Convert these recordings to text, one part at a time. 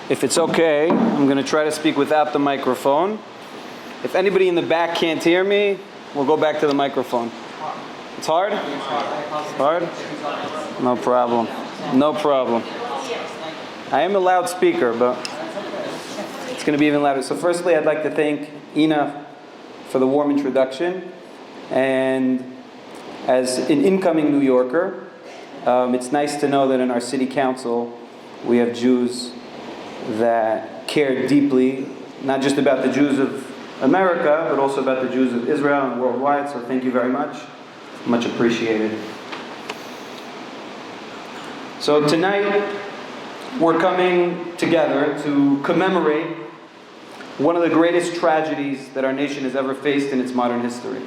If it's okay, I'm going to try to speak without the microphone. If anybody in the back can't hear me, we'll go back to the microphone. It's hard? Hard? No problem. No problem. I am a loudspeaker, but it's going to be even louder. So firstly, I'd like to thank Ina for the warm introduction. And as an incoming New Yorker, it's nice to know that in our city council, we have Jews that care deeply, not just about the Jews of America, but also about the Jews of Israel and worldwide. So thank you very much. Much appreciated. So tonight, we're coming together to commemorate one of the greatest tragedies that our nation has ever faced in its modern history.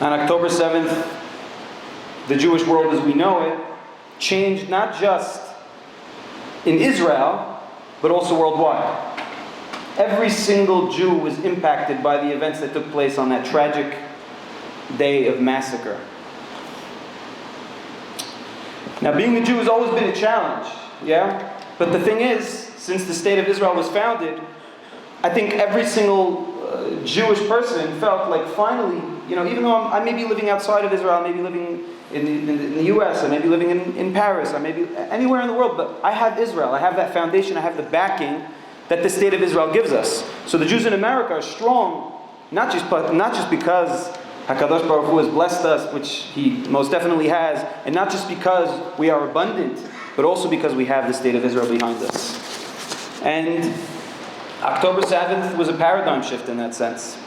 On October 7th, the Jewish world as we know it changed not just in Israel, but also worldwide. Every single Jew was impacted by the events that took place on that tragic day of massacre. Now, being a Jew has always been a challenge, yeah? But the thing is, since the State of Israel was founded, I think every single Jewish person felt like finally, even though I may be living outside of Israel, I may be living in the US, I may be living in Paris, I may be anywhere in the world, but I have Israel, I have that foundation, I have the backing that the State of Israel gives us. So the Jews in America are strong, not just because HaKadosh Baruch Hu has blessed us, which He most definitely has, and not just because we are abundant, but also because we have the State of Israel behind us. And October 7th was a paradigm shift in that sense.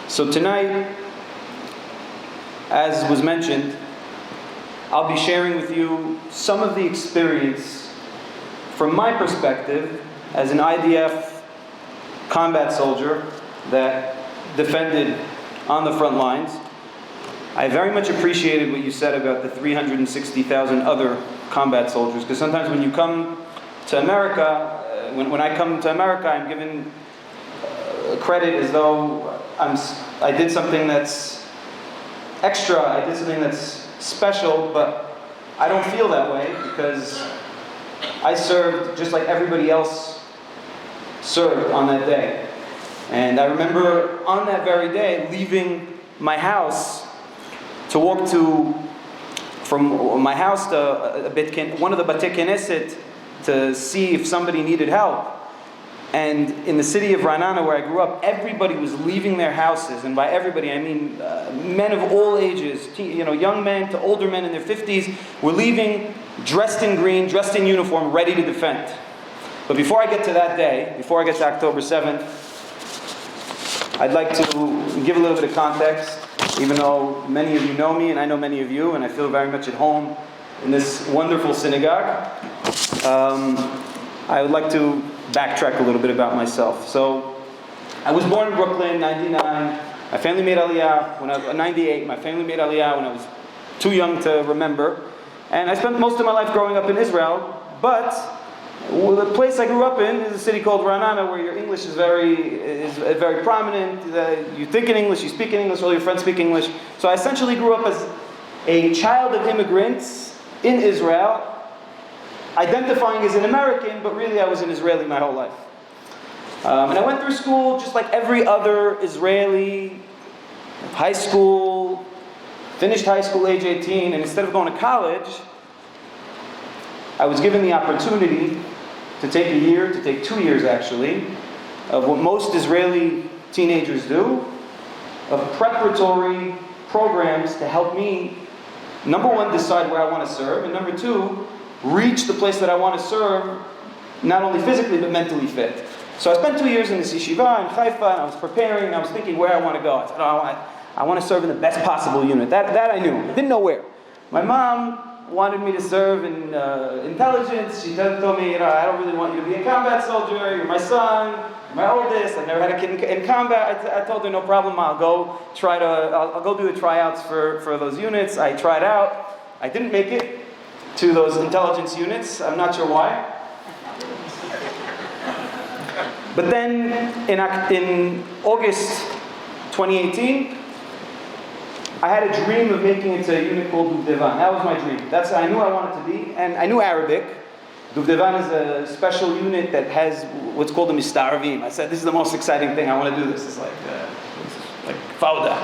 So tonight, as was mentioned, I'll be sharing with you some of the experience from my perspective as an IDF combat soldier that defended on the front lines. I very much appreciated what you said about the 360,000 other combat soldiers, because sometimes when you come to America, when I come to America, I'm given credit as though I did something that's extra, I did something that's special, but I don't feel that way because I served just like everybody else served on that day. And I remember on that very day leaving my house to walk from my house to one of the Batei Knesset to see if somebody needed help. And in the city of Ra'anana, where I grew up, everybody was leaving their houses, and by everybody I mean men of all ages, young men to older men in their 50s, were leaving dressed in green, dressed in uniform, ready to defend. But before I get to that day, before I get to October 7th, I'd like to give a little bit of context, even though many of you know me, and I know many of you, and I feel very much at home in this wonderful synagogue. I would like to backtrack a little bit about myself. So, I was born in Brooklyn, 99. My family made Aliyah when I was 98. My family made Aliyah when I was too young to remember. And I spent most of my life growing up in Israel. But the place I grew up in is a city called Ra'anana, where your English is very prominent. You think in English, you speak in English, all your friends speak English. So I essentially grew up as a child of immigrants in Israel, identifying as an American, but really I was an Israeli my whole life. And I went through school just like every other Israeli, high school, finished high school age 18, and instead of going to college, I was given the opportunity to take a year, to take 2 years actually, of what most Israeli teenagers do, of preparatory programs to help me, number one, decide where I want to serve, and number two, reach the place that I want to serve, not only physically but mentally fit. So I spent 2 years in this yeshiva in Haifa, and I was preparing, and I was thinking where I want to go. I said, I want to serve in the best possible unit. That I knew. I didn't know where. My mom wanted me to serve in intelligence. She told me, I don't really want you to be a combat soldier. You're my son. You're my oldest. I've never had a kid in combat. I told her, no problem. I'll go do the tryouts for those units. I tried out. I didn't make it to those intelligence units. I'm not sure why. But then in August 2018, I had a dream of making it to a unit called Devan. That was my dream. I knew I wanted to be, and I knew Arabic, Duvdevan is a special unit that has what's called a mistarvim. I said, this is the most exciting thing. I want to do this. It's like Fauda.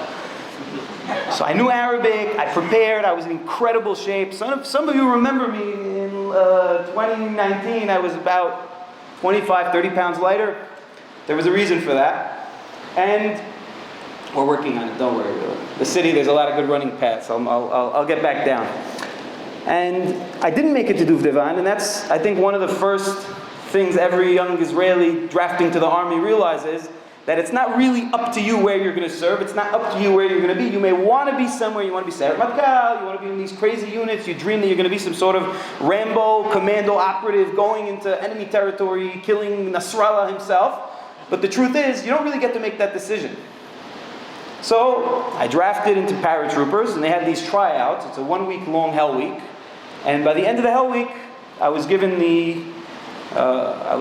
So I knew Arabic. I prepared. I was in incredible shape. Some of you remember me in 2019. I was about 25, 30 pounds lighter. There was a reason for that. And we're working on it. Don't worry. The city, there's a lot of good running paths. I'll get back down. And I didn't make it to Duvdevan, and that's, I think, one of the first things every young Israeli drafting to the army realizes, that it's not really up to you where you're going to serve, it's not up to you where you're going to be. You may want to be somewhere, you want to be Sayeret Matkal, you want to be in these crazy units, you dream that you're going to be some sort of Rambo commando operative going into enemy territory, killing Nasrallah himself. But the truth is, you don't really get to make that decision. So, I drafted into paratroopers, and they had these tryouts. It's a 1-week long Hell Week. And by the end of the Hell Week, I was given I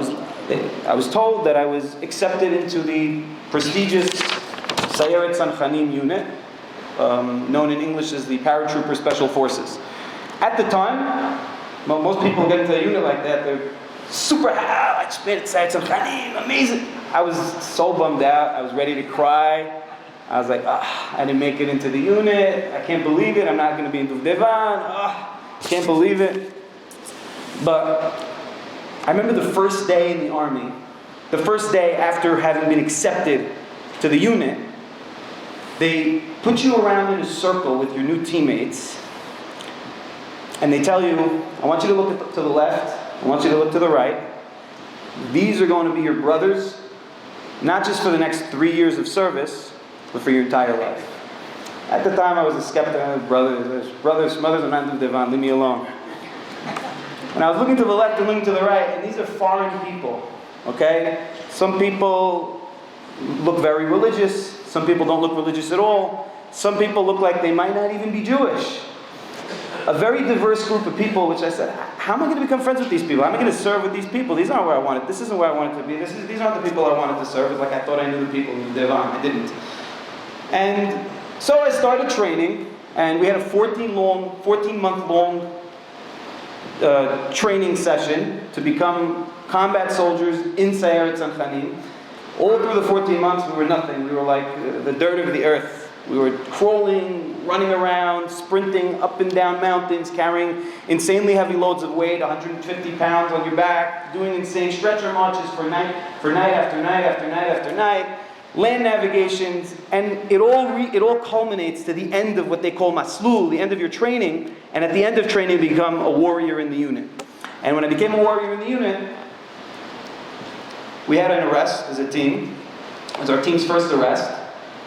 was told that I was accepted into the prestigious Sayeret Tzanchanim unit, known in English as the Paratrooper Special Forces. At the time, most people get into a unit like that, they're super, I just made it Sayeret Tzanchanim, amazing. I was so bummed out, I was ready to cry. I was like, I didn't make it into the unit, I can't believe it, I'm not going to be in Duvdevan, can't believe it. But I remember the first day in the army, the first day after having been accepted to the unit, they put you around in a circle with your new teammates, and they tell you, I want you to look to the left, I want you to look to the right. These are going to be your brothers, not just for the next 3 years of service, but for your entire life. At the time I was a skeptic. I was brothers, mothers, and not Duvdevan, leave me alone. And I was looking to the left and looking to the right, and these are foreign people, okay? Some people look very religious, some people don't look religious at all, some people look like they might not even be Jewish. A very diverse group of people, which I said, how am I going to become friends with these people? How am I going to serve with these people? These aren't where I wanted. This isn't where I wanted to be. These aren't the people I wanted to serve. It's like I thought I knew the people in Devan. I didn't. And so I started training, and we had a 14-month-long training session to become combat soldiers in Sayeret Tzanchanim. All through the 14 months, we were nothing. We were like the dirt of the earth. We were crawling, running around, sprinting up and down mountains, carrying insanely heavy loads of weight, 150 pounds on your back, doing insane stretcher marches for night after night after night after night, land navigations, and it all culminates to the end of what they call maslul, the end of your training, and at the end of training, you become a warrior in the unit. And when I became a warrior in the unit, we had an arrest as a team. It was our team's first arrest.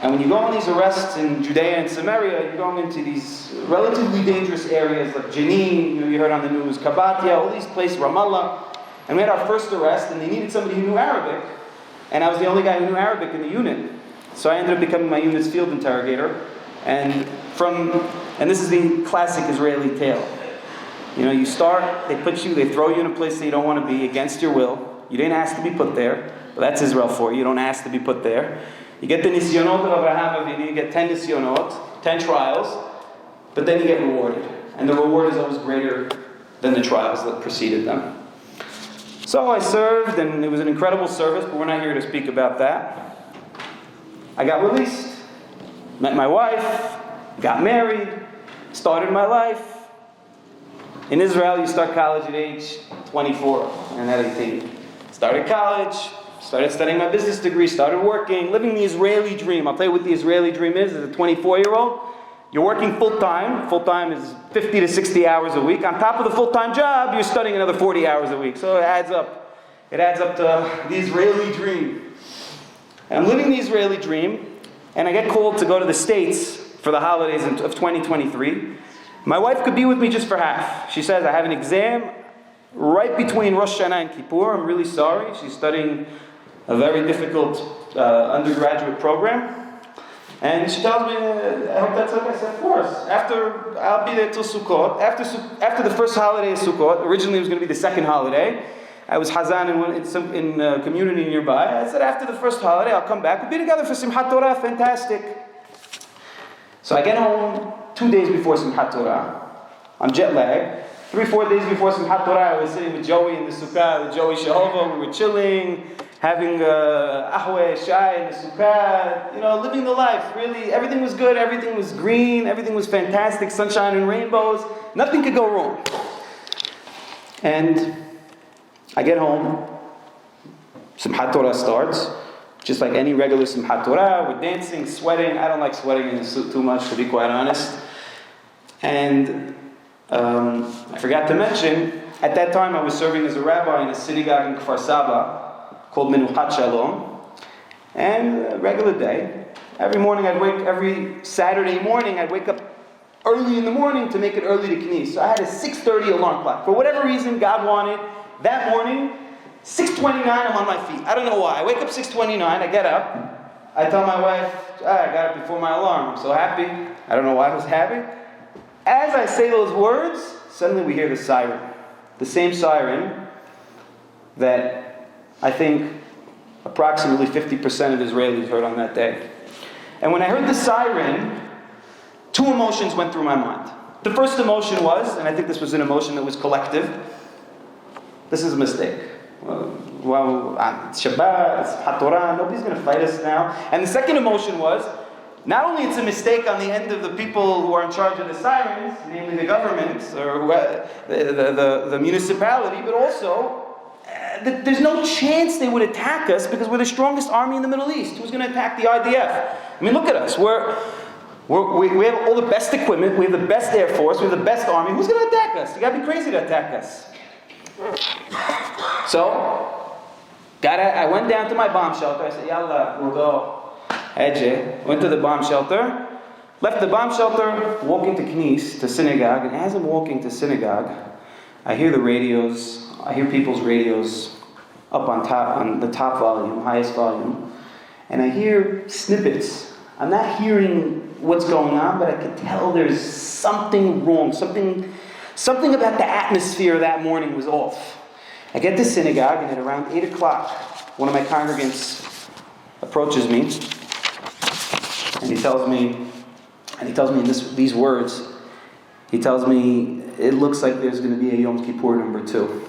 And when you go on these arrests in Judea and Samaria, you're going into these relatively dangerous areas like Jenin, you heard on the news, Kabatia, all these places, Ramallah. And we had our first arrest, and they needed somebody who knew Arabic. And I was the only guy who knew Arabic in the unit. So I ended up becoming my unit's field interrogator. And this is the classic Israeli tale. You know, you start, they throw you in a place that you don't want to be against your will. You didn't ask to be put there. But that's Israel for you. You don't ask to be put there. You get the nisyonot of Abraham Avinu, you get 10 nisyonot, 10 trials, but then you get rewarded. And the reward is always greater than the trials that preceded them. So I served, and it was an incredible service, but we're not here to speak about that. I got released, met my wife, got married, started my life. In Israel, you start college at age 24, and at 18. Started college, started studying my business degree, started working, living the Israeli dream. I'll tell you what the Israeli dream is as a 24-year-old. You're working full-time. Full-time is 50 to 60 hours a week. On top of the full-time job, you're studying another 40 hours a week. So it adds up. It adds up to the Israeli dream. And I'm living the Israeli dream, and I get called to go to the States for the holidays of 2023. My wife could be with me just for half. She says, I have an exam right between Rosh Hashanah and Kippur. I'm really sorry. She's studying a very difficult undergraduate program. And she tells me, I hope that's okay. I said, of course. I'll be there till Sukkot. After the first holiday is Sukkot, originally it was going to be the second holiday. I was Hazan in a community nearby. I said, after the first holiday, I'll come back. We'll be together for Simchat Torah. Fantastic. So I get home 2 days before Simchat Torah. I'm jet lagged. 3-4 days before Simchat Torah, I was sitting with Joey in the sukkah, with Joey Shehova. We were chilling, having ahwe, shai in the sukkah, living the life. Really, everything was good, everything was green, everything was fantastic, sunshine and rainbows. Nothing could go wrong. And I get home, Simchat Torah starts, just like any regular Simchat Torah. We're dancing, sweating. I don't like sweating in the suit too much, to be quite honest. And I forgot to mention, at that time I was serving as a rabbi in a synagogue in Kfar Saba called Menuchat Shalom. And a regular day, every Saturday morning I'd wake up early in the morning to make it early to Knis. So I had a 6:30 alarm clock. For whatever reason God wanted, that morning, 6:29 I'm on my feet. I don't know why. I wake up 6:29, I get up, I tell my wife, I got up before my alarm. I'm so happy. I don't know why I was happy. As I say those words, suddenly we hear the siren. The same siren that I think approximately 50% of Israelis heard on that day. And when I heard the siren, two emotions went through my mind. The first emotion was, and I think this was an emotion that was collective, this is a mistake. Well, it's Shabbat, it's Simchat Torah, nobody's going to fight us now. And the second emotion was, not only it's a mistake on the end of the people who are in charge of the sirens, namely the government or the municipality, but also there's no chance they would attack us because we're the strongest army in the Middle East. Who's going to attack the IDF? I mean, look at us. We have all the best equipment. We have the best air force. We have the best army. Who's going to attack us? You got to be crazy to attack us. So, I went down to my bomb shelter. I said, Yalla, we'll go. Went to the bomb shelter, left the bomb shelter, walking to Knis, to synagogue, and as I'm walking to synagogue, I hear the radios, I hear people's radios up on the top volume, highest volume, and I hear snippets. I'm not hearing what's going on, but I can tell there's something wrong, something about the atmosphere that morning was off. I get to synagogue, and at around 8 o'clock, one of my congregants approaches me, and he tells me in these words, he tells me, it looks like there's going to be a Yom Kippur number 2.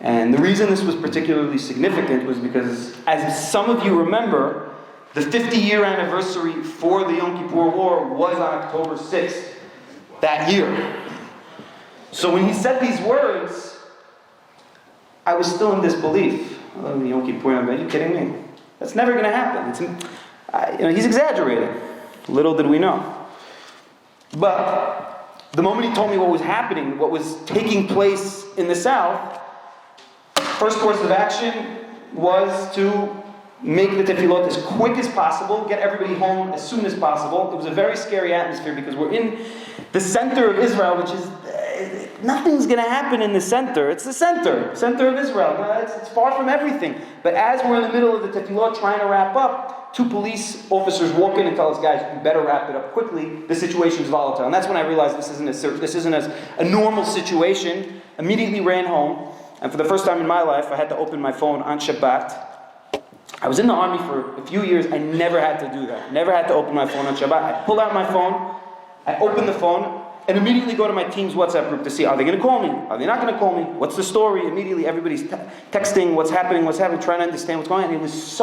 And the reason this was particularly significant was because, as some of you remember, the 50-year anniversary for the Yom Kippur War was on October 6th that year. So when he said these words, I was still in disbelief. Oh, the Yom Kippur number, are you kidding me? That's never going to happen. He's exaggerating. Little did we know. But the moment he told me what was happening, what was taking place in the south, first course of action was to make the tefillot as quick as possible, get everybody home as soon as possible. It was a very scary atmosphere because we're in the center of Israel, which is, nothing's going to happen in the center. It's the center of Israel. It's far from everything. But as we're in the middle of the tefillot trying to wrap up, 2 police officers walk in and tell us, guys, you better wrap it up quickly. The situation's volatile. And that's when I realized this isn't a normal situation. Immediately ran home. And for the first time in my life, I had to open my phone on Shabbat. I was in the army for a few years. I never had to do that. Never had to open my phone on Shabbat. I pull out my phone. I open the phone. And immediately go to my team's WhatsApp group to see, are they going to call me? Are they not going to call me? What's the story? Immediately everybody's texting what's happening, trying to understand what's going on. And it was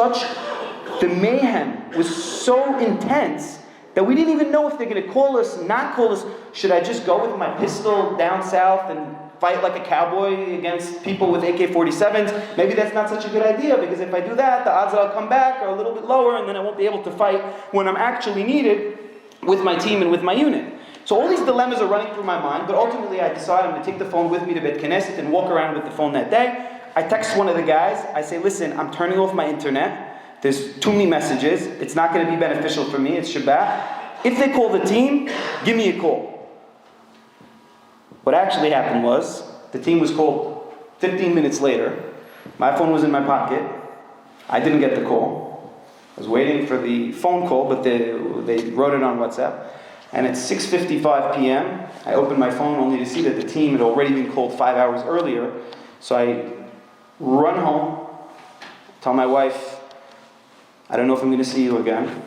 the mayhem was so intense that we didn't even know if they're going to call us, not call us. Should I just go with my pistol down south and fight like a cowboy against people with AK-47s? Maybe that's not such a good idea, because if I do that, the odds that I'll come back are a little bit lower, and then I won't be able to fight when I'm actually needed with my team and with my unit. So all these dilemmas are running through my mind, but ultimately I decide I'm going to take the phone with me to Bet Knesset and walk around with the phone that day. I text one of the guys. I say, listen, I'm turning off my internet. There's too many messages. It's not going to be beneficial for me. It's Shabbat. If they call the team, give me a call. What actually happened was, the team was called 15 minutes later. My phone was in my pocket. I didn't get the call. I was waiting for the phone call, but they wrote it on WhatsApp. And at 6:55 p.m., I opened my phone only to see that the team had already been called 5 hours earlier. So I run home, tell my wife, I don't know if I'm going to see you again.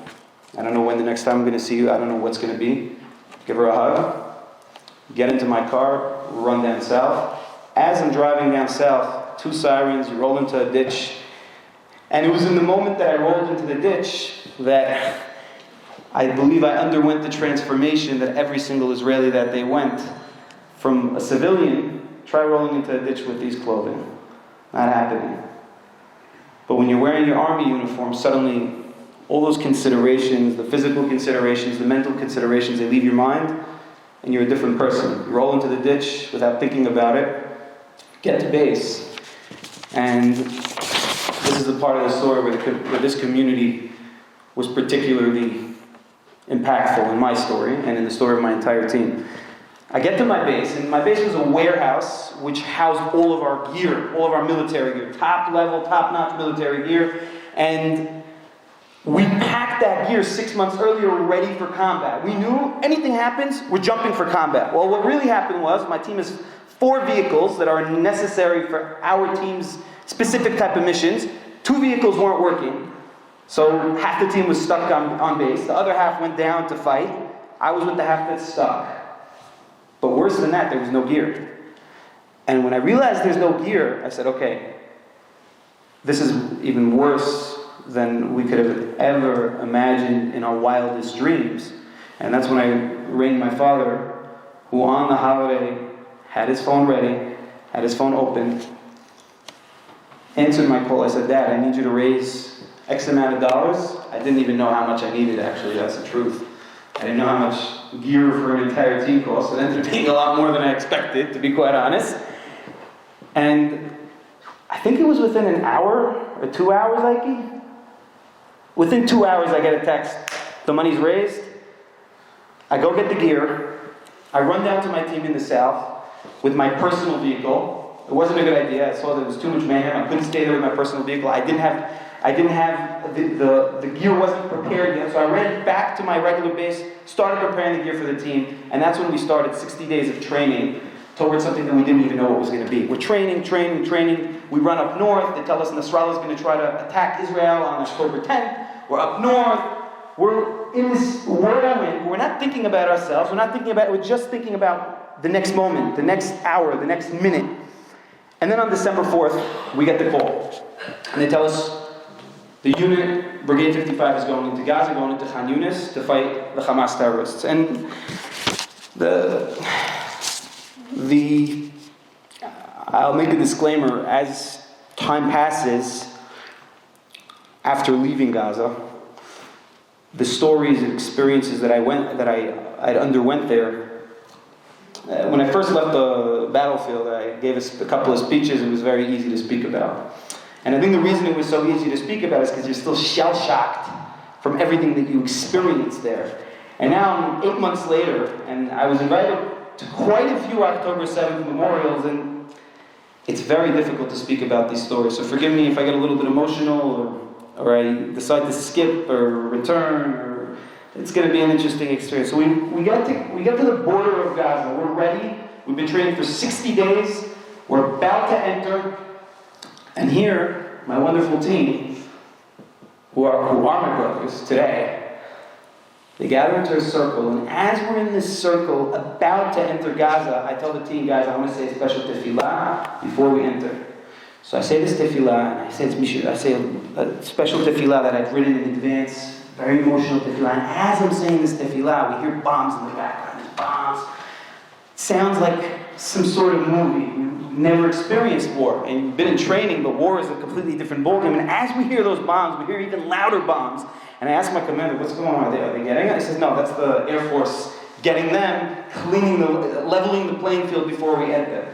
I don't know when the next time I'm going to see you. I don't know what's going to be. Give her a hug. get into my car, run down south. As I'm driving down south, 2 sirens, you roll into a ditch. And it was in the moment that I rolled into the ditch that I believe I underwent the transformation that every single Israeli that day went. From a civilian, try rolling into a ditch with these clothing. Not happening. But when you're wearing your army uniform, suddenly all those considerations, the physical considerations, the mental considerations, they leave your mind, and you're a different person. You roll into the ditch without thinking about it, get to base. And this is a part of the story where this community was particularly impactful in my story and in the story of my entire team. I get to my base, and my base was a warehouse which housed all of our gear, all of our military gear, top level, top-notch military gear, and we packed that gear 6 months earlier ready for combat. We knew anything happens, we're jumping for combat. Well, what really happened was, my team has 4 vehicles that are necessary for our team's specific type of missions. 2 vehicles weren't working, so half the team was stuck on base. The other half went down to fight. I was with the half that's stuck. But worse than that, there was no gear. And when I realized there's no gear, I said, okay, this is even worse than we could have ever imagined in our wildest dreams. And that's when I rang my father, who on the holiday had his phone ready, had his phone open, answered my call. I said, Dad, I need you to raise X amount of dollars. I didn't even know how much I needed, actually, that's the truth. I didn't know how much gear for an entire team cost. It ended up being a lot more than I expected, to be quite honest. And I think it was within an hour or 2 hours, Ike. Within 2 hours, I get a text. The money's raised. I go get the gear. I run down to my team in the south with my personal vehicle. It wasn't a good idea. I saw there was too much mayhem. I couldn't stay there with my personal vehicle. I didn't have the gear wasn't prepared yet, so I ran back to my regular base, started preparing the gear for the team, and that's when we started 60 days of training towards something that we didn't even know what was going to be. We're training. We run up north. They tell us Nasrallah is going to try to attack Israel on October 10th. We're up north. We're in this whirlwind. We're not thinking about ourselves. We're just thinking about the next moment, the next hour, the next minute. And then on December 4th, we get the call. And they tell us, the unit, Brigade 55, is going into Gaza, going into Khan Yunis to fight the Hamas terrorists. And I'll make a disclaimer, as time passes after leaving Gaza, the stories and experiences that I underwent there. When I first left the battlefield, I gave a couple of speeches. It was very easy to speak about. And I think the reason it was so easy to speak about is because you're still shell-shocked from everything that you experienced there. And now, 8 months later, and I was invited to quite a few October 7th memorials, and it's very difficult to speak about these stories. So forgive me if I get a little bit emotional, or I decide to skip or return, or it's going to be an interesting experience. So we get to the border of Gaza. We're ready. We've been training for 60 days. We're about to enter. And here, my wonderful team, who are my brothers today, they gather into a circle, and as we're in this circle, about to enter Gaza, I tell the team, guys, I want to say a special tefillah before we enter. So I say this tefillah, and I say a special tefillah that I've written in advance, very emotional tefillah, and as I'm saying this tefillah, we hear bombs in the background. These bombs. It sounds like some sort of movie. Never experienced war, and you've been in training, but war is a completely different ballgame. And as we hear those bombs, we hear even louder bombs. And I ask my commander, what's going on? Are they getting it? He says, no, that's the Air Force getting them, leveling the playing field before we enter.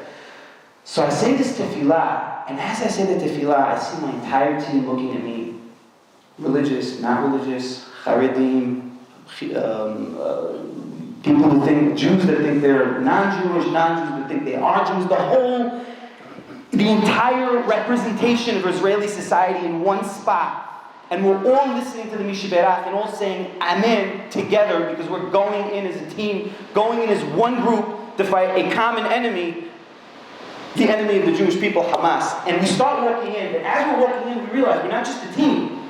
So I say this tefillah, and as I say the tefillah, I see my entire team looking at me. Religious, not religious, Haredim, people who think, Jews that think they're non-Jewish, non-Jews that think they are Jews, the entire representation of Israeli society in one spot. And we're all listening to the Mishiberach and all saying Amen together because we're going in as a team, going in as one group to fight a common enemy, the enemy of the Jewish people, Hamas. And we start walking in, but as we're walking in, we realize we're not just a team.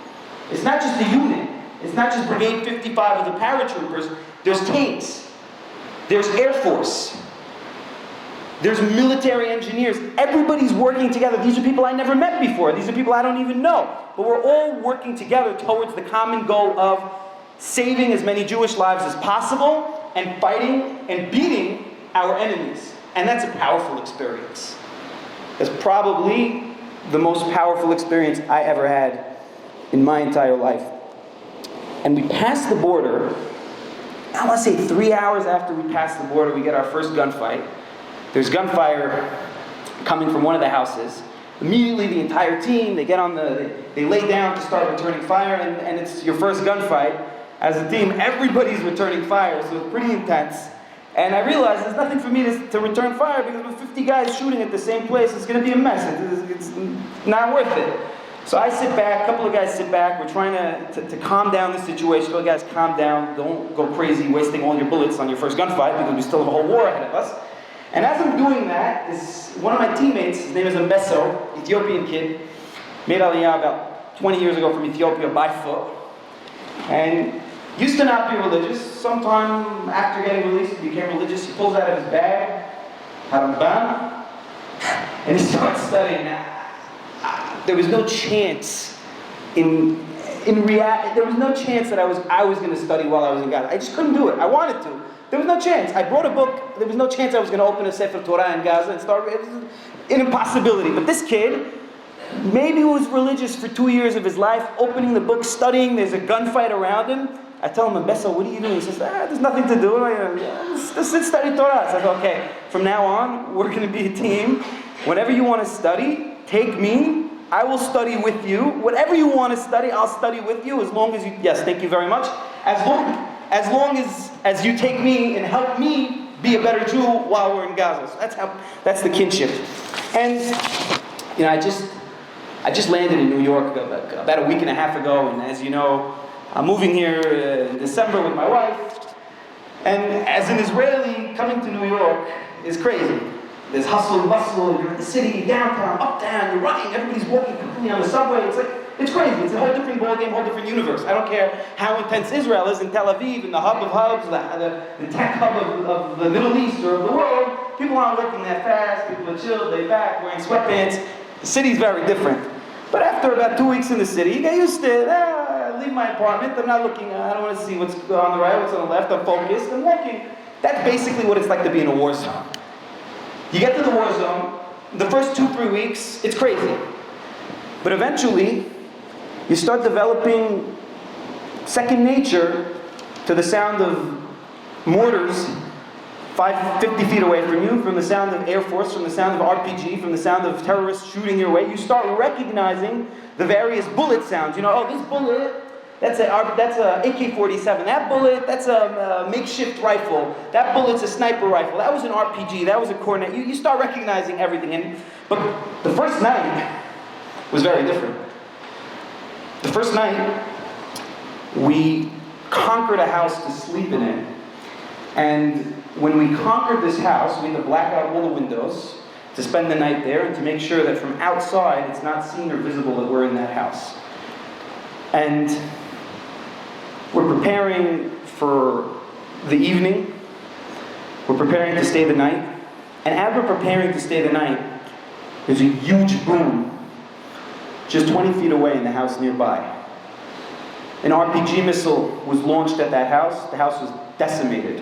It's not just a unit. It's not just Brigade 55 of the paratroopers. There's tanks. There's Air Force. There's military engineers. Everybody's working together. These are people I never met before. These are people I don't even know. But we're all working together towards the common goal of saving as many Jewish lives as possible and fighting and beating our enemies. And that's a powerful experience. That's probably the most powerful experience I ever had in my entire life. And we passed the border. I want to say 3 hours after we passed the border, we get our first gunfight. There's gunfire coming from one of the houses. Immediately, the entire team, they lay down to start returning fire, and it's your first gunfight. As a team, everybody's returning fire, so it's pretty intense. And I realized there's nothing for me to return fire, because with 50 guys shooting at the same place, it's going to be a mess. It's not worth it. So I sit back, a couple of guys sit back, we're trying to calm down the situation. Other guys, calm down, don't go crazy wasting all your bullets on your first gunfight, because we still have a whole war ahead of us. And as I'm doing that, one of my teammates, his name is Mbeso, Ethiopian kid, made Aliyah about 20 years ago from Ethiopia by foot. And used to not be religious. Sometime after getting released, he became religious. He pulls out of his bag, Harambam, and he starts studying. There was no chance there was no chance that I was going to study while I was in Gaza. I just couldn't do it. I wanted to. There was no chance. I brought a book. There was no chance I was going to open a Sefer Torah in Gaza and start. It was an impossibility. But this kid, maybe he was religious for 2 years of his life, opening the book, studying. There's a gunfight around him. I tell him, Mbeso, what are you doing? He says, there's nothing to do. Let's study Torah. So I go, okay, from now on, we're going to be a team. Whatever you want to study, take me. I will study with you. Whatever you want to study, I'll study with you, as long as you, yes, thank you very much. As long as you take me and help me be a better Jew while we're in Gaza. So that's the kinship. And I just landed in New York about a week and a half ago, and as you know, I'm moving here in December with my wife. And as an Israeli, coming to New York is crazy. There's hustle and bustle, you're in the city, downtown, uptown, you're running, everybody's walking quickly on the subway. It's crazy. It's a whole different ballgame, whole different universe. I don't care how intense Israel is in Tel Aviv, in the hub of hubs, the tech hub of the Middle East or of the world. People aren't working that fast, people are chilled, laid back, wearing sweatpants. The city's very different. But after about 2 weeks in the city, you get used to it. I leave my apartment, I'm not looking, I don't want to see what's on the right, what's on the left, I'm focused, I'm walking. That's basically what it's like to be in a war zone. You get to the war zone, the first 2-3 weeks, it's crazy. But eventually, you start developing second nature to the sound of mortars 50 feet away from you, from the sound of Air Force, from the sound of RPG, from the sound of terrorists shooting your way. You start recognizing the various bullet sounds. This bullet, that's a AK-47. That bullet, that's a makeshift rifle. That bullet's a sniper rifle. That was an RPG. That was a cornet. You start recognizing everything. But the first night was very different. The first night, we conquered a house to sleep in it. And when we conquered this house, we had to black out all the windows to spend the night there and to make sure that from outside it's not seen or visible that we're in that house. And we're preparing for the evening. We're preparing to stay the night. And as we're preparing to stay the night, there's a huge boom just 20 feet away in the house nearby. An RPG missile was launched at that house. The house was decimated.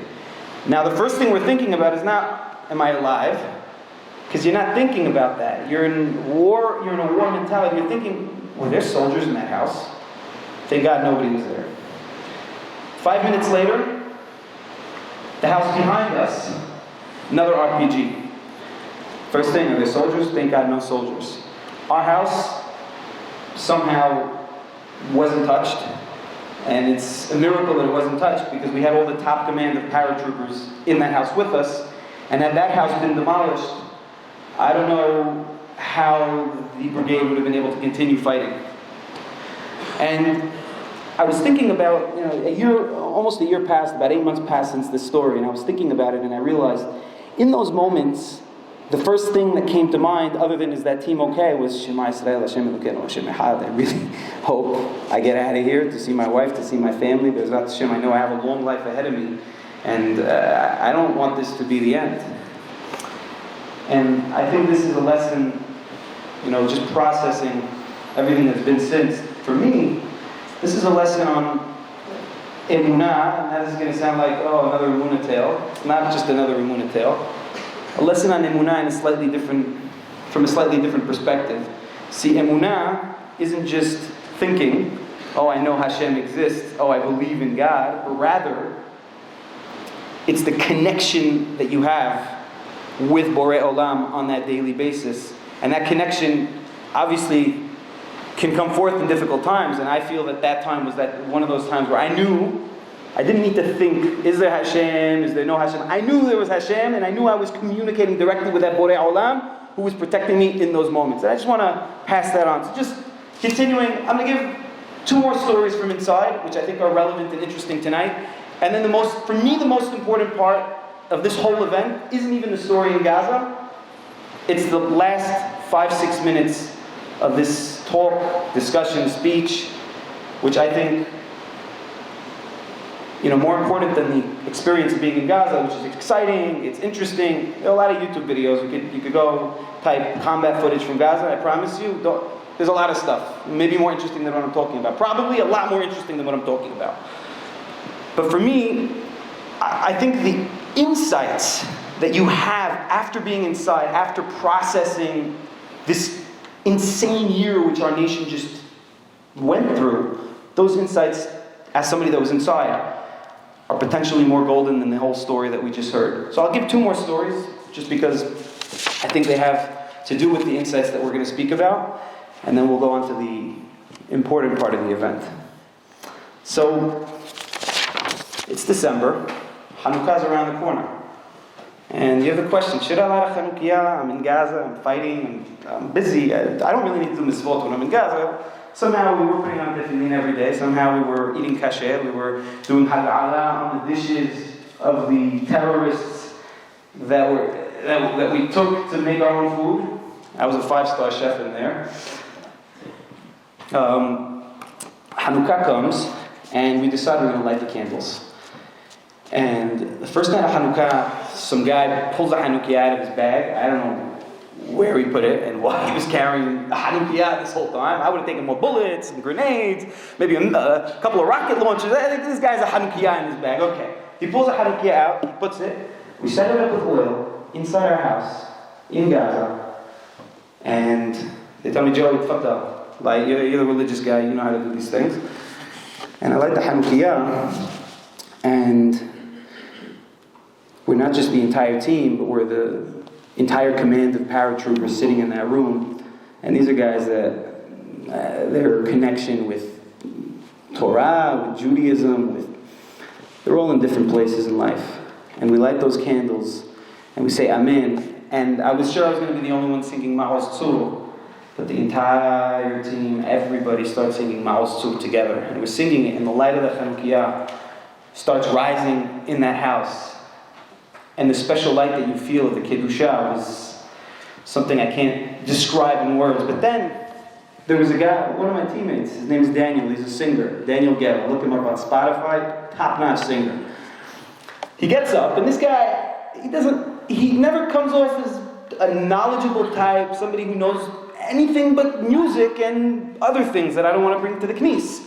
Now the first thing we're thinking about is not, am I alive? Because you're not thinking about that. You're in war, you're in a war mentality. You're thinking, were there soldiers in that house? Thank God nobody was there. 5 minutes later, the house behind us, another RPG. First thing, are there soldiers? Thank God no soldiers. Our house somehow wasn't touched. And it's a miracle that it wasn't touched because we had all the top command of paratroopers in that house with us. And had that house been demolished, I don't know how the brigade would have been able to continue fighting. And I was thinking about, almost a year passed, about 8 months passed since this story, and I was thinking about it and I realized in those moments, the first thing that came to mind, other than is that team okay, was Shema Yisrael, Hashem Elokeinu, Hashem Echad. I really hope I get out of here to see my wife, to see my family. B'ezrat Hashem, I know I have a long life ahead of me, and I don't want this to be the end. And I think this is a lesson, just processing everything that's been since. For me, this is a lesson on emunah, and that is going to sound like, another emunah tale. It's not just another emunah tale. A lesson on emunah from a slightly different perspective. See, emunah isn't just thinking, I know Hashem exists, I believe in God, but rather, it's the connection that you have with Borei Olam on that daily basis. And that connection, obviously, can come forth in difficult times, and I feel that time was one of those times where I knew, I didn't need to think, is there Hashem, is there no Hashem? I knew there was Hashem, and I knew I was communicating directly with that Borei Olam, who was protecting me in those moments. And I just want to pass that on. So just continuing, I'm going to give 2 more stories from inside, which I think are relevant and interesting tonight. And then for me, the most important part of this whole event isn't even the story in Gaza. It's the last 5-6 minutes of this talk, discussion, speech, which I think, more important than the experience of being in Gaza, which is exciting, it's interesting. There are a lot of YouTube videos. You could go type combat footage from Gaza. I promise you, there's a lot of stuff. Maybe more interesting than what I'm talking about. Probably a lot more interesting than what I'm talking about. But for me, I think the insights that you have after being inside, after processing this insane year which our nation just went through, those insights, as somebody that was inside, are potentially more golden than the whole story that we just heard. So I'll give 2 more stories, just because I think they have to do with the insights that we're going to speak about, and then we'll go on to the important part of the event. So, it's December, Hanukkah's around the corner. And you have the question, should I light a Chanukiah? I'm in Gaza, I'm fighting, I'm busy. I don't really need to do mitzvot when I'm in Gaza. Somehow we were putting on tefillin every day. Somehow we were eating kasher. We were doing hag'ala on the dishes of the terrorists that we took to make our own food. I was a 5-star chef in there. Hanukkah comes, and we decided we're going to light the candles. And the first night of Hanukkah, some guy pulls a Hanukkah out of his bag. I don't know where he put it and why he was carrying a Hanukkah this whole time. I would have taken more bullets and grenades, maybe a couple of rocket launchers. I think this guy's a Hanukkah in his bag. Okay. He pulls a Hanukkah out, he puts it. We set it up with oil inside our house in Gaza. And they tell me, Joe, tfaddal. Like, you're the religious guy, you know how to do these things. And I light the Hanukkah, and we're not just the entire team, but we're the entire command of paratroopers sitting in that room. And these are guys that their connection with Torah, with Judaism, they're all in different places in life. And we light those candles, and we say Amen. And I was sure I was going to be the only one singing Ma'oz Tzur, but the entire team, everybody starts singing Ma'oz Tzur together. And we're singing it, and the light of the Chanukiah starts rising in that house. And the special light that you feel of the Kedusha was something I can't describe in words. But then, there was a guy, one of my teammates, his name is Daniel, he's a singer, Daniel Gettle. Look him up on Spotify, top-notch singer. He gets up, and this guy, he never comes off as a knowledgeable type, somebody who knows anything but music and other things that I don't want to bring to the knis.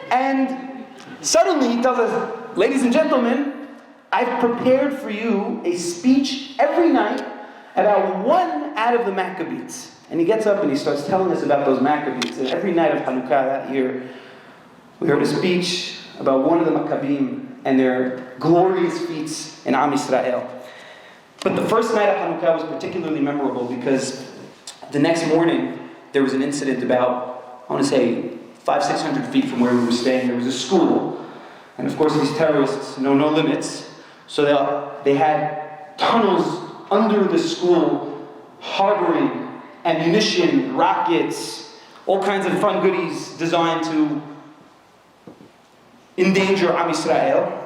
And suddenly he tells us, ladies and gentlemen, I've prepared for you a speech every night about one out of the Maccabees. And he gets up and he starts telling us about those Maccabees. And every night of Hanukkah that year, we heard a speech about one of the Maccabees and their glorious feats in Am Yisrael. But the first night of Hanukkah was particularly memorable because the next morning there was an incident about, I want to say, 500-600 feet from where we were staying. There was a school. And of course these terrorists know no limits. So they had tunnels under the school harboring ammunition, rockets, all kinds of fun goodies designed to endanger Am Yisrael.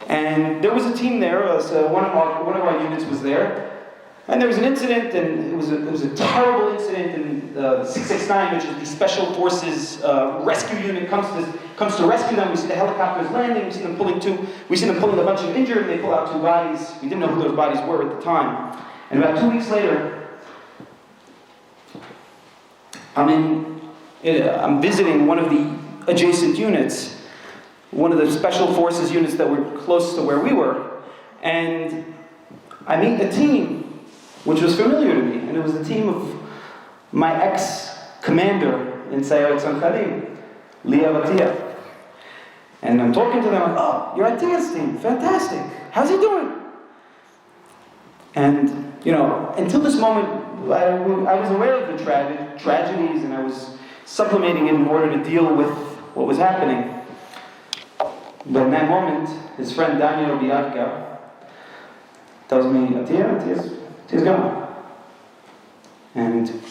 And there was a team there, so one of our units was there. And there was an incident, and it was a terrible incident, and the 669, which is the Special Forces rescue unit, comes to rescue them. We see the helicopters landing, we see them pulling a bunch of injured, and they pull out 2 bodies. We didn't know who those bodies were at the time. And about 2 weeks later, I'm visiting one of the adjacent units, one of the special forces units that were close to where we were. And I meet a team which was familiar to me, and it was the team of my ex-commander in Sayeret Sanchalim, Leah Vatia. And I'm talking to them, like, oh, you're Atiya's team, fantastic. How's he doing? And, until this moment, I was aware of the tragedies, and I was supplementing it in order to deal with what was happening. But in that moment, his friend Daniel Biarka tells me, Atiya's gone. And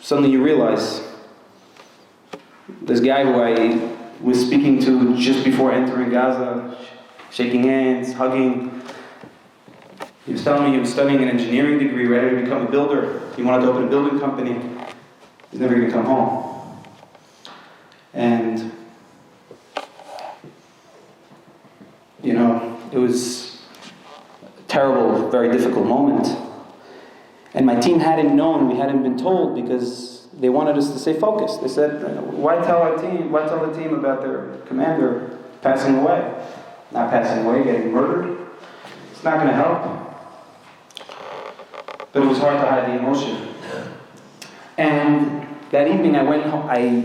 suddenly you realize this guy who I was speaking to just before entering Gaza, shaking hands, hugging, he was telling me he was studying an engineering degree, ready to become a builder. He wanted to open a building company. He's never going to come home. And, it was a terrible, very difficult moment. And my team hadn't known, we hadn't been told, because they wanted us to stay focused. They said, why tell the team about their commander passing away? Not passing away, getting murdered. It's not going to help. But it was hard to hide the emotion. And that evening I went home, I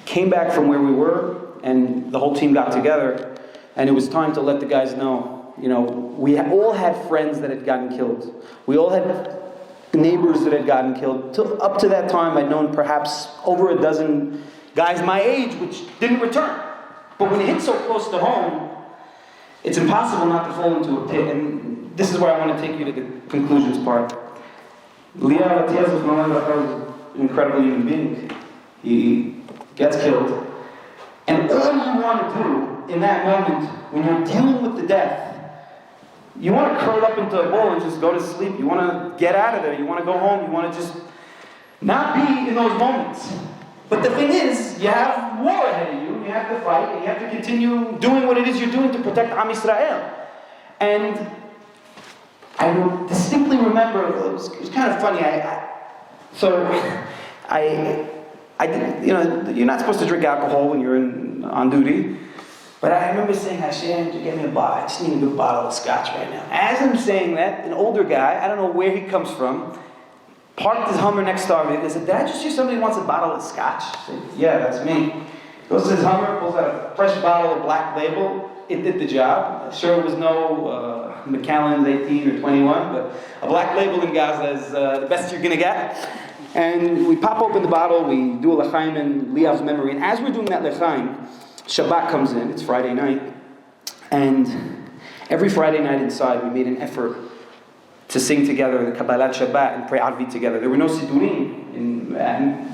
came back from where we were, and the whole team got together, and it was time to let the guys know, we all had friends that had gotten killed. We all had neighbors that had gotten killed. Up to that time, I'd known perhaps over a dozen guys my age which didn't return. But when it hit so close to home, it's impossible not to fall into a pit. And this is where I want to take you to the conclusions part. Leah Atias was an incredible human being. He gets killed. And all you want to do in that moment, when you're dealing with the death, you want to curl up into a ball and just go to sleep. You want to get out of there. You want to go home. You want to just not be in those moments. But the thing is, you have war ahead of you. You have to fight, and you have to continue doing what it is you're doing to protect Am Yisrael. And I distinctly remember, it was kind of funny. I didn't, you're not supposed to drink alcohol when you're on duty. But I remember saying, Hashem, get me a bottle. I just need a good bottle of scotch right now. As I'm saying that, an older guy, I don't know where he comes from, parked his Hummer next to our vehicle. He said, did I just hear somebody wants a bottle of scotch? I said, yeah, that's me. Goes to his Hummer, pulls out a fresh bottle of Black Label. It did the job. Sure, it was no Macallan's 18 or 21, but a Black Label in Gaza is the best you're going to get. And we pop open the bottle, we do a l'chaim in Liav's memory. And as we're doing that l'chaim, Shabbat comes in, it's Friday night, and every Friday night inside we made an effort to sing together the Kabbalat Shabbat and pray Arvit together. There were no Sidurim in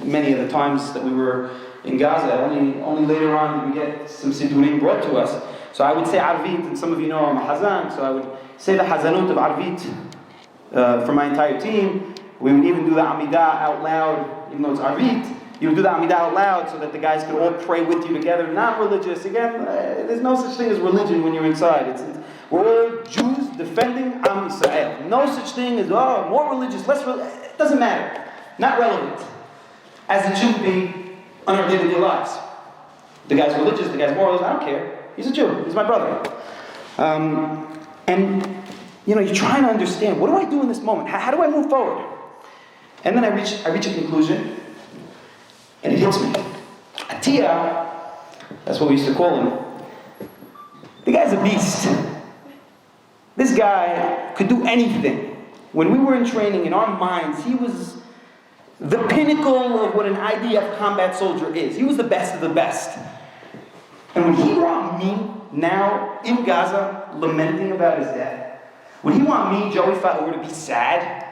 many of the times that we were in Gaza. Only later on did we get some Sidurim brought to us. So I would say Arvit, and some of you know I'm a Hazan, so I would say the Hazanut of Arvit for my entire team. We would even do the Amidah out loud, even though it's Arvit. You would do the Amidah out loud so that the guys could all pray with you together. Not religious. Again, there's no such thing as religion when you're inside. We're all Jews defending Am Yisrael. No such thing as, more religious, less religious. It doesn't matter. Not relevant. As it should be on our day-to-day lives. The guy's religious, the guy's moral. I don't care. He's a Jew. He's my brother. And you're trying to understand, what do I do in this moment? How do I move forward? And then I reach a conclusion. And it hits me. Atiya, that's what we used to call him. The guy's a beast. This guy could do anything. When we were in training, in our minds, he was the pinnacle of what an IDF combat soldier is. He was the best of the best. And would he want me now in Gaza lamenting about his death? Would he want me, Joey Faur, to be sad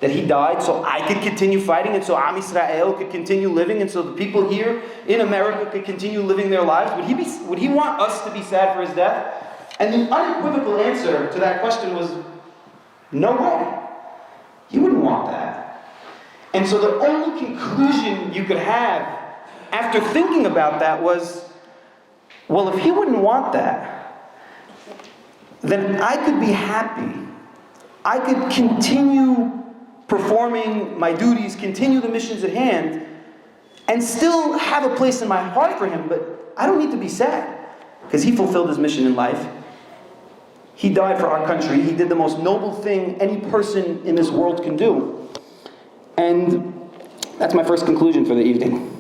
that he died so I could continue fighting and so Am Yisrael could continue living and so the people here in America could continue living their lives? Would he want us to be sad for his death? And the unequivocal answer to that question was, no way. He wouldn't want that. And so the only conclusion you could have after thinking about that was, well, if he wouldn't want that, then I could be happy. I could continue performing my duties, continue the missions at hand, and still have a place in my heart for him, but I don't need to be sad, because he fulfilled his mission in life. He died for our country. He did the most noble thing any person in this world can do. And that's my first conclusion for the evening.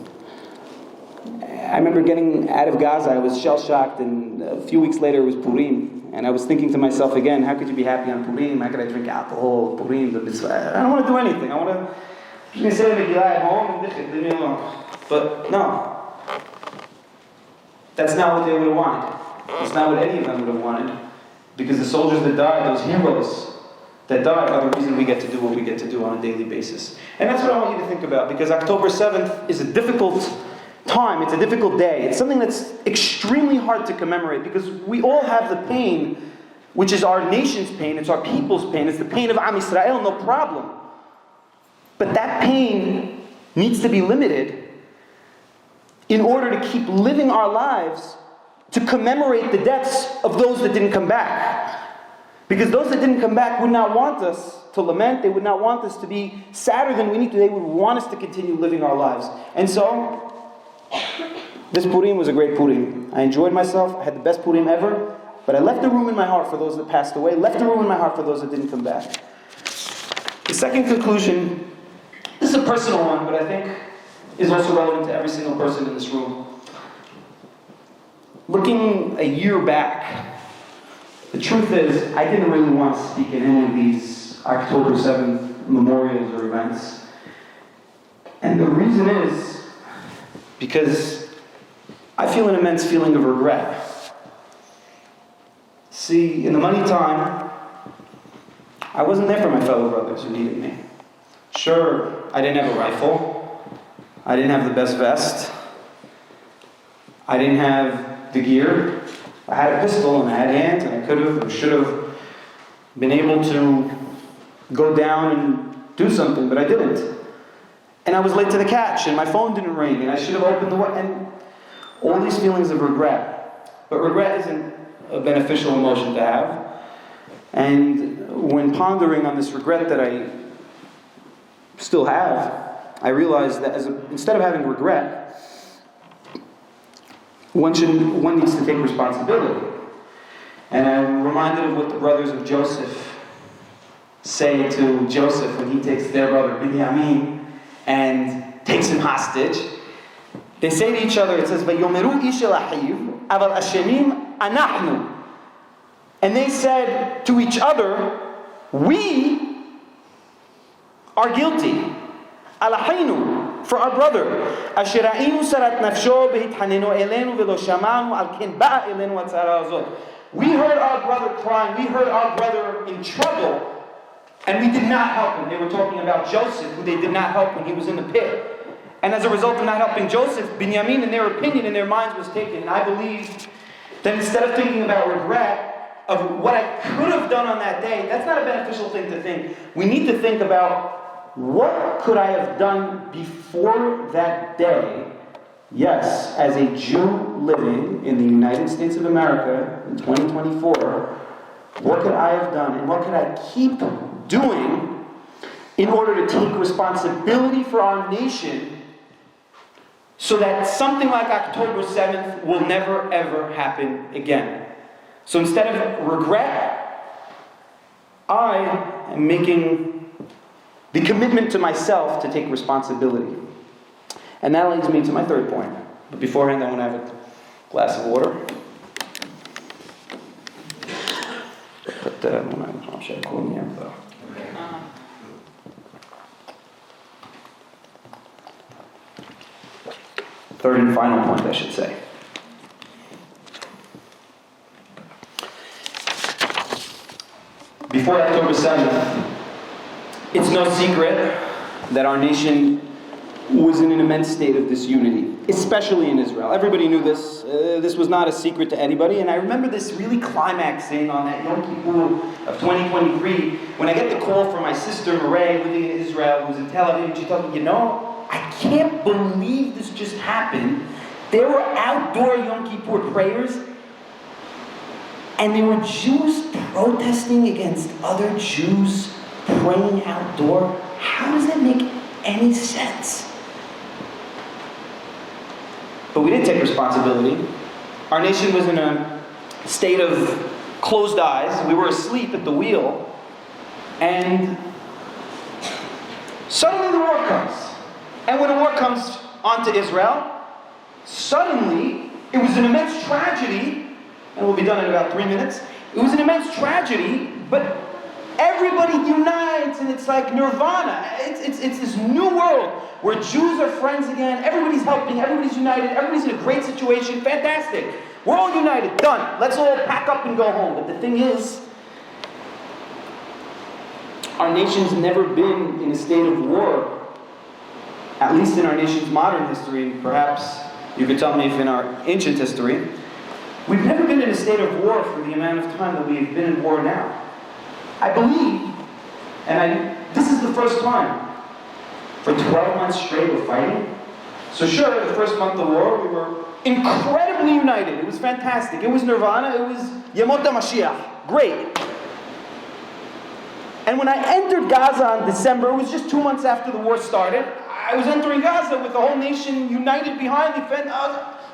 I remember getting out of Gaza. I was shell-shocked, and a few weeks later it was Purim. And I was thinking to myself again, how could you be happy on Purim? How could I drink alcohol, Purim? I don't want to do anything. I'm just going to say the Megillah at home and leave me alone. But no. That's not what they would have wanted. It's not what any of them would have wanted. Because the soldiers that died, those heroes that died, are the reason we get to do what we get to do on a daily basis. And that's what I want you to think about, because October 7th is a difficult time, it's a difficult day. It's something that's extremely hard to commemorate, because we all have the pain, which is our nation's pain, it's our people's pain, it's the pain of Am Yisrael, no problem. But that pain needs to be limited in order to keep living our lives to commemorate the deaths of those that didn't come back. Because those that didn't come back would not want us to lament, they would not want us to be sadder than we need to, they would want us to continue living our lives. And so, this Purim was a great Purim. I enjoyed myself, I had the best Purim ever, but I left a room in my heart for those that passed away, left a room in my heart for those that didn't come back. The second conclusion, this is a personal one, but I think is also relevant to every single person in this room. Looking a year back, the truth is, I didn't really want to speak at any of these October 7th memorials or events. And the reason is because I feel an immense feeling of regret. See, in the money time, I wasn't there for my fellow brothers who needed me. Sure, I didn't have a rifle. I didn't have the best vest. I didn't have the gear. I had a pistol and I had hands, and I could have or should have been able to go down and do something, but I didn't. And I was late to the catch, and my phone didn't ring, and I should have opened the way, and all these feelings of regret. But regret isn't a beneficial emotion to have. And when pondering on this regret that I still have, I realized that instead of having regret, one needs to take responsibility. And I'm reminded of what the brothers of Joseph say to Joseph when he takes their brother Binyamin and takes him hostage. They say to each other, it says, "Vayomeru ish el achiv, aval ashemim anachnu." And they said to each other, "We are guilty. Alahinu, for our brother. Asherainu sarat nafsho behithanenu elenu velo shamanu al ken ba'a elenu atzara azot." We heard our brother crying, we heard our brother in trouble, and we did not help him. They were talking about Joseph, who they did not help when he was in the pit. And as a result of not helping Joseph, Binyamin, in their opinion, in their minds, was taken. And I believe that instead of thinking about regret of what I could have done on that day, that's not a beneficial thing to think. We need to think about, what could I have done before that day? Yes, as a Jew living in the United States of America in 2024, what could I have done and what could I keep doing in order to take responsibility for our nation so that something like October 7th will never ever happen again? So instead of regret, I am making the commitment to myself to take responsibility. And that leads me to my third point. But beforehand, I want to have a glass of water. Third and final point, I should say. Before October 7th, it's no secret that our nation was in an immense state of disunity, especially in Israel. Everybody knew this. This was not a secret to anybody. And I remember this really climaxing on that Yom Kippur of 2023 when I get the call from my sister Marae, living in Israel, who's in Tel Aviv, and she told me, I can't believe this just happened. There were outdoor Yom Kippur prayers And there were Jews protesting against other Jews praying outdoor. How does that make any sense? But we didn't take responsibility. Our nation was in a state of closed eyes. We were asleep at the wheel. And suddenly the war comes. And when a war comes onto Israel, suddenly it was an immense tragedy. And we'll be done in about 3 minutes. It was an immense tragedy, but everybody unites, and it's like nirvana. It's this new world where Jews are friends again. Everybody's helping. Everybody's united. Everybody's in a great situation. Fantastic. We're all united. Done. Let's all pack up and go home. But the thing is, our nation's never been in a state of war. At least in our nation's modern history. Perhaps you could tell me if in our ancient history. We've never been in a state of war for the amount of time that we've been in war now. I believe, this is the first time, for 12 months straight we're fighting. So sure, the first month of war, we were incredibly united. It was fantastic. It was nirvana. It was Yemot HaMashiach. Great. And when I entered Gaza in December, it was just 2 months after the war started, I was entering Gaza with the whole nation united behind me.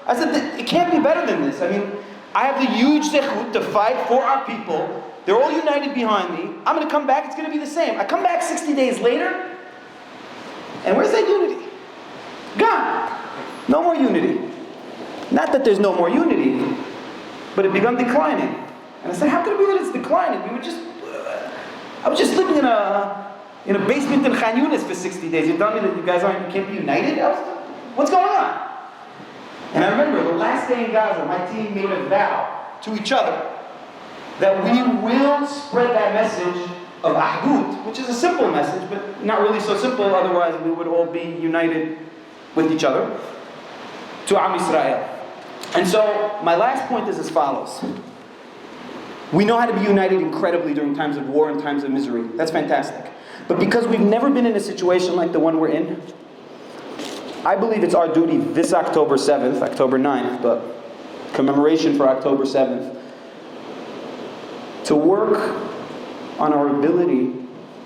I said, it can't be better than this. I mean, I have the huge zechut to fight for our people. They're all united behind me. I'm going to come back, it's going to be the same. I come back 60 days later, and where's that unity? Gone. No more unity. Not that there's no more unity, but it began declining. And I said, how could it be that it's declining? I was just living in a basement in Khan Yunis for 60 days. You tell me that you guys can't be united? What's going on? And I remember the last day in Gaza, my team made a vow to each other that we will spread that message of Ahdut, which is a simple message, but not really so simple, otherwise we would all be united with each other, to Am Yisrael. And so, my last point is as follows. We know how to be united incredibly during times of war and times of misery. That's fantastic. But because we've never been in a situation like the one we're in, I believe it's our duty this October 7th, October 9th, but commemoration for October 7th, to work on our ability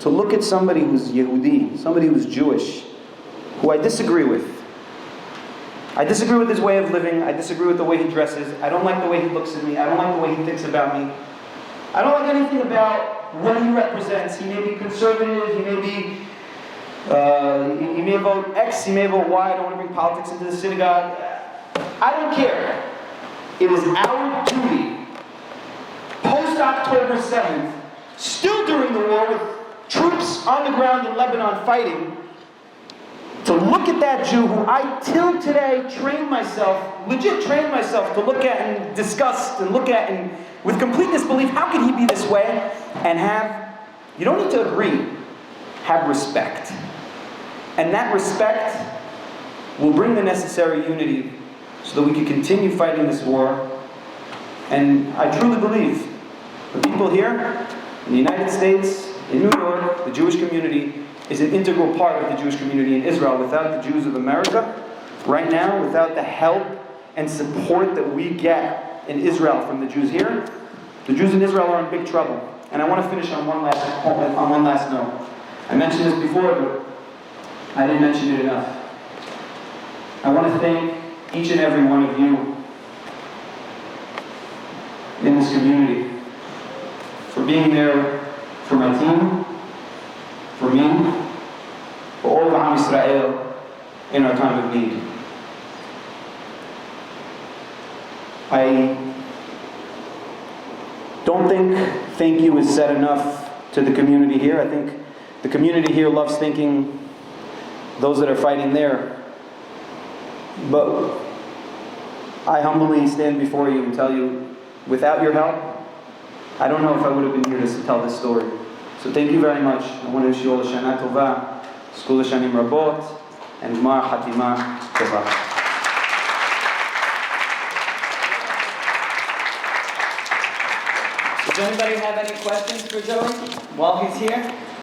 to look at somebody who's Yehudi, somebody who's Jewish, who I disagree with. I disagree with his way of living. I disagree with the way he dresses. I don't like the way he looks at me. I don't like the way he thinks about me. I don't like anything about what he represents. He may be conservative. He may be... he may vote X, he may vote Y. I don't want to bring politics into the synagogue. I don't care. It is our duty, post-October 7th, still during the war with troops on the ground in Lebanon fighting, to look at that Jew who I till today legit trained myself to look at and discuss and look at and with complete disbelief, how can he be this way? And you don't need to agree, have respect. And that respect will bring the necessary unity so that we can continue fighting this war. And I truly believe the people here in the United States, in New York, the Jewish community, is an integral part of the Jewish community in Israel. Without the Jews of America, right now, without the help and support that we get in Israel from the Jews here, the Jews in Israel are in big trouble. And I want to finish on one last note. I mentioned this before, but I didn't mention it enough. I want to thank each and every one of you in this community for being there for my team, for me, for all of Am Yisrael in our time of need. I don't think thank you is said enough to the community here. I think the community here loves thanking those that are fighting there. But I humbly stand before you and tell you, without your help, I don't know if I would have been here to tell this story. So thank you very much. I want to wish you all a Shana Tova, Skul Shanim Rabot, and Gmar Hatima Tova. Does anybody have any questions for Joey while he's here?